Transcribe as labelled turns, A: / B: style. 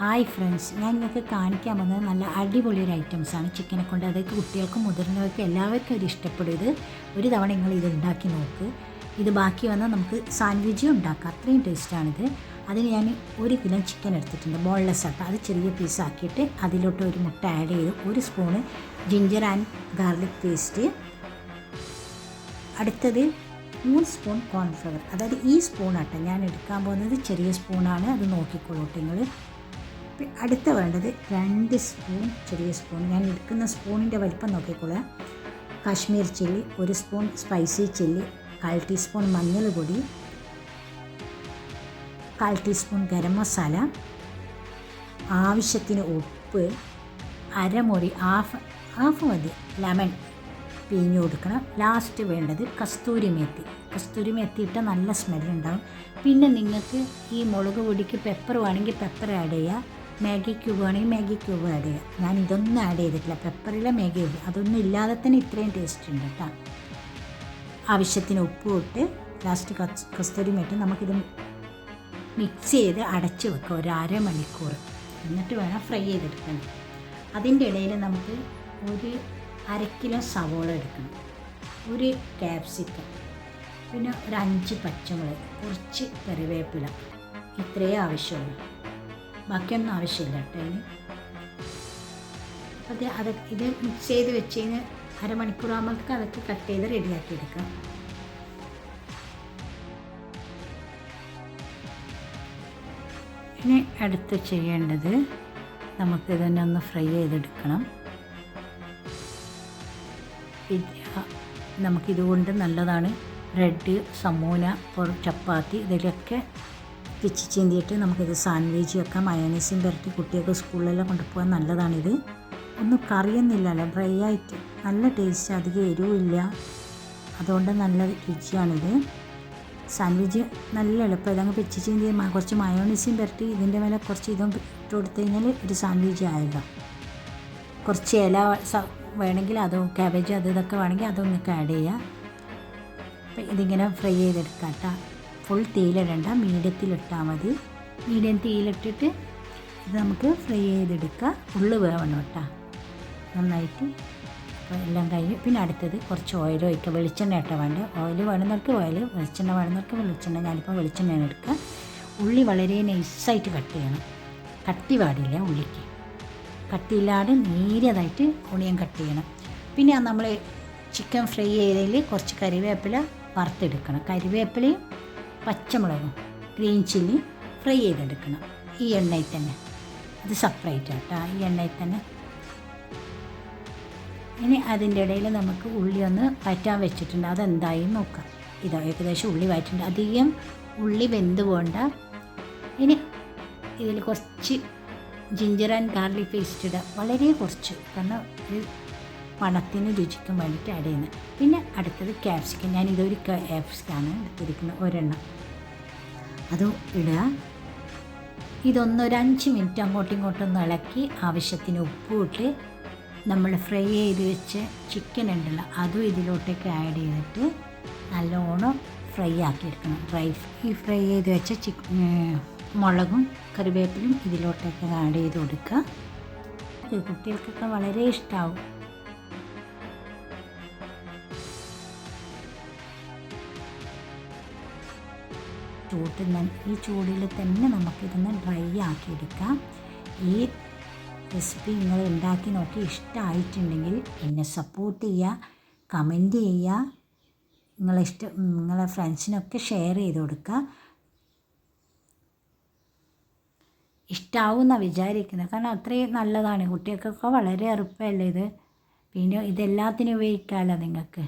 A: Hi friends, ഞാൻ നിങ്ങൾക്ക് കാണിക്കാൻ വന്നത് നല്ല അടിപൊളി ഒരു ഐറ്റംസാണ് ചിക്കനെ കൊണ്ട്. അതൊക്കെ കുട്ടികൾക്കും മുതിർന്നവർക്കും എല്ലാവർക്കും ഇത് ഇഷ്ടപ്പെടും. ഇത് ഒരു തവണ നിങ്ങൾ ഇത് ഉണ്ടാക്കി നോക്ക്. ഇത് ബാക്കി വന്നാൽ നമുക്ക് സാൻഡ്വിച്ചും ഉണ്ടാക്കാം, അത്രയും ടേസ്റ്റാണിത്. അതിന് ഞാൻ 1 കിലോ ചിക്കൻ എടുത്തിട്ടുണ്ട്, ബോൺലെസ് ആയിട്ട്. അത് ചെറിയ പീസാക്കിയിട്ട് അതിലോട്ട് ഒരു മുട്ട ആഡ് ചെയ്ത് 1 spoon ginger and garlic paste. അടുത്തത് 3 സ്പൂൺ കോൺഫ്ലവർ, അതായത് ഈ സ്പൂണാട്ടോ ഞാൻ എടുക്കാൻ പോകുന്നത്, ചെറിയ സ്പൂണാണ്, അത് നോക്കിക്കോളൂട്ടെ നിങ്ങൾ. അടുത്ത വേണ്ടത് 2 സ്പൂൺ, ചെറിയ സ്പൂൺ, ഞാൻ എടുക്കുന്ന സ്പൂണിൻ്റെ വലിപ്പം നോക്കിക്കോളുക. Kashmir chilli 1 spoon, spicy chilli 1/4 teaspoon, മഞ്ഞൾ പൊടി 1/4 ടീസ്പൂൺ, ഗരം മസാല, ആവശ്യത്തിന് ഉപ്പ്, അരമുറി ഹാഫ് മതി ലെമൺ പിഴിഞ്ഞ് കൊടുക്കണം. ലാസ്റ്റ് വേണ്ടത് കസ്തൂരി മേത്തി ഇട്ടാൽ നല്ല സ്മെല്ലുണ്ടാവും. പിന്നെ നിങ്ങൾക്ക് ഈ മുളക് പൊടിക്ക് പെപ്പർ വേണമെങ്കിൽ പെപ്പർ ആഡ് ചെയ്യുക, മാഗി ക്യൂബ് വേണമെങ്കിൽ മാഗി ക്യൂബ് ആഡ് ചെയ്യുക. ഞാൻ ഇതൊന്നും ആഡ് ചെയ്തിട്ടില്ല, പെപ്പറില്ല മാഗി ക്യൂബ്, അതൊന്നും ഇല്ലാതെ തന്നെ ഇത്രയും ടേസ്റ്റ് ഉണ്ട് കേട്ടോ. ആവശ്യത്തിന് ഉപ്പ് ഇട്ട് ലാസ്റ്റ് കസ്തൂരി മേത്തി നമുക്കിത് മിക്സ് ചെയ്ത് അടച്ച് വെക്കുക ഒരു അരമണിക്കൂർ. എന്നിട്ട് വേണം ഫ്രൈ ചെയ്തെടുക്കണം. അതിൻ്റെ ഇടയിൽ നമുക്ക് 1/2 കിലോ സവോള എടുക്കണം, 1 ക്യാപ്സിക്കം, പിന്നെ ഒരു 5 പച്ചമുളക്, കുറച്ച് കറിവേപ്പില, ഇത്രയേ ആവശ്യമുള്ളൂ, ബാക്കിയൊന്നും ആവശ്യമില്ല കേട്ടോ അതിന്. അപ്പോൾ ഇത് മിക്സ് ചെയ്ത് വെച്ച് കഴിഞ്ഞാൽ അരമണിക്കൂർ ആകുമ്പോഴേക്ക് അതൊക്കെ കട്ട് ചെയ്ത് റെഡിയാക്കി എടുക്കാം. ഇനി അടുത്ത് ചെയ്യേണ്ടത് നമുക്കിതന്നെ ഒന്ന് ഫ്രൈ ചെയ്തെടുക്കണം. നമുക്കിതുകൊണ്ട് നല്ലതാണ് ബ്രെഡ്, സമൂന, ചപ്പാത്തി ഇതിലൊക്കെ പിച്ചി ചീന്തിയിട്ട് നമുക്കിത് സാൻഡ്വിച്ച് വെക്കാം. മയോണൈസും പുരട്ടി കുട്ടികൾക്ക് സ്കൂളിലെല്ലാം കൊണ്ടുപോകാൻ നല്ലതാണിത്. ഒന്നും കറിയൊന്നുമില്ലല്ലോ, ഡ്രൈ ആയിട്ട് നല്ല ടേസ്റ്റ്, അധികം എരിവില്ല, അതുകൊണ്ട് നല്ല രുചിയാണിത്. സാൻഡ്വിച്ച് നല്ല എളുപ്പം. ഇതങ്ങ് പിച്ചി ചീന്തി കുറച്ച് മയോണൈസും പുരട്ടി ഇതിൻ്റെ മേലെ കുറച്ച് ഇതും ഇട്ട് കൊടുത്തു കഴിഞ്ഞാൽ ഒരു സാൻഡ്വിച്ച് ആയല്ലോ. കുറച്ച് ഇല വേണമെങ്കിൽ അതും, ക്യാബേജ് ഇതൊക്കെ വേണമെങ്കിൽ അതും നിങ്ങൾക്ക് ആഡ് ചെയ്യാം. അപ്പം ഇതിങ്ങനെ ഫ്രൈ ചെയ്തെടുക്കാം കേട്ടോ. ഫുൾ തീയിലിടണ്ട, മീഡിയത്തിലിട്ടാൽ മതി. മീഡിയം തീയിലിട്ടിട്ട് ഇത് നമുക്ക് ഫ്രൈ ചെയ്തെടുക്കുക. ഉള്ളു വേവണം കേട്ടോ നന്നായിട്ട്. അപ്പോൾ എല്ലാം കഴിഞ്ഞ് പിന്നെ അടുത്തത് കുറച്ച് ഓയിൽ ഒഴിക്കുക. വെളിച്ചെണ്ണ ഇട്ടാൽ വേണ്ട, ഓയിൽ വേണമെന്നവർക്ക് ഓയിൽ, വെളിച്ചെണ്ണ വേണമെന്നവർക്ക് വെളിച്ചെണ്ണ. ഞാനിപ്പോൾ വെളിച്ചെണ്ണയാണ് എടുക്കുക. ഉള്ളി വളരെ നൈസായിട്ട് കട്ട് ചെയ്യണം, കട്ടി പാടില്ല ഉള്ളിക്ക്, കട്ടിയില്ലാതെ നേരിയതായിട്ട് ഒണിയൻ കട്ട് ചെയ്യണം. പിന്നെ നമ്മൾ ചിക്കൻ ഫ്രൈ ചെയ്തതിൽ കുറച്ച് കറിവേപ്പില വറുത്തെടുക്കണം. കറിവേപ്പിലയും പച്ചമുളകും ഗ്രീൻ ചില്ലി ഫ്രൈ ചെയ്തെടുക്കണം ഈ എണ്ണയിൽ തന്നെ. അത് സെപ്പറേറ്റ് ആട്ടോ, ഈ എണ്ണയിൽ തന്നെ. ഇനി അതിൻ്റെ ഇടയിൽ നമുക്ക് ഉള്ളി ഒന്ന് വഴറ്റാൻ വെച്ചിട്ടുണ്ട്, അതെന്തായി നോക്കാം. ഇതാ ഏകദേശം ഉള്ളി വഴറ്റിട്ടുണ്ട്, അധികം ഉള്ളി വെന്ത് പോകണ്ട. ഇനി ഇതിൽ കുറച്ച് ജിഞ്ചർ ആൻഡ് ഗാർലിക് പേസ്റ്റ് ഇടുക, വളരെ കുറച്ച്, കാരണം ഇത് മണത്തിന് രുചിക്കും വേണ്ടിയിട്ട് ആഡ് ചെയ്യുന്നത്. പിന്നെ അടുത്തത് ക്യാപ്സിക്കം, ഞാൻ ഇതൊരു ക്യാപ്സിക്കാണ് എടുത്തിരിക്കുന്നത്, ഒരെണ്ണം, അതും ഇടുക. ഇതൊന്നൊരു 5 മിനിറ്റ് അങ്ങോട്ടും ഇങ്ങോട്ടും ഒന്ന് ഇളക്കി ആവശ്യത്തിന് ഉപ്പ് ഇട്ട് നമ്മൾ ഫ്രൈ ചെയ്ത് വെച്ച് ചിക്കൻ ഉണ്ടല്ലോ അതും ഇതിലോട്ടേക്ക് ആഡ് ചെയ്തിട്ട് നല്ലോണം ഫ്രൈ ആക്കിയെടുക്കണം. ഈ ഫ്രൈ ചെയ്ത് വെച്ച മുളകും കറിവേപ്പിലും ഇതിലോട്ടൊക്കെ ആഡ് ചെയ്ത് കൊടുക്കുക. കുട്ടികൾക്കൊക്കെ വളരെ ഇഷ്ടമാവും. ഈ ചൂടിൽ തന്നെ നമുക്കിതൊന്ന് ഡ്രൈ ആക്കിയെടുക്കാം. ഈ റെസിപ്പി നിങ്ങൾ ഉണ്ടാക്കി നോക്കി ഇഷ്ടമായിട്ടുണ്ടെങ്കിൽ എന്നെ സപ്പോർട്ട് ചെയ്യുക, കമൻറ്റ് ചെയ്യുക, നിങ്ങളെ ഫ്രണ്ട്സിനൊക്കെ ഷെയർ ചെയ്ത് കൊടുക്കുക. ഇഷ്ടമാവുമെന്നാണ് വിചാരിക്കുന്നത്, കാരണം അത്രയും നല്ലതാണ്, കുട്ടികൾക്കൊക്കെ വളരെ എളുപ്പമല്ലേ ഇത്. പിന്നെ ഇതെല്ലാത്തിനും ഉപയോഗിക്കാമല്ലോ നിങ്ങൾക്ക്.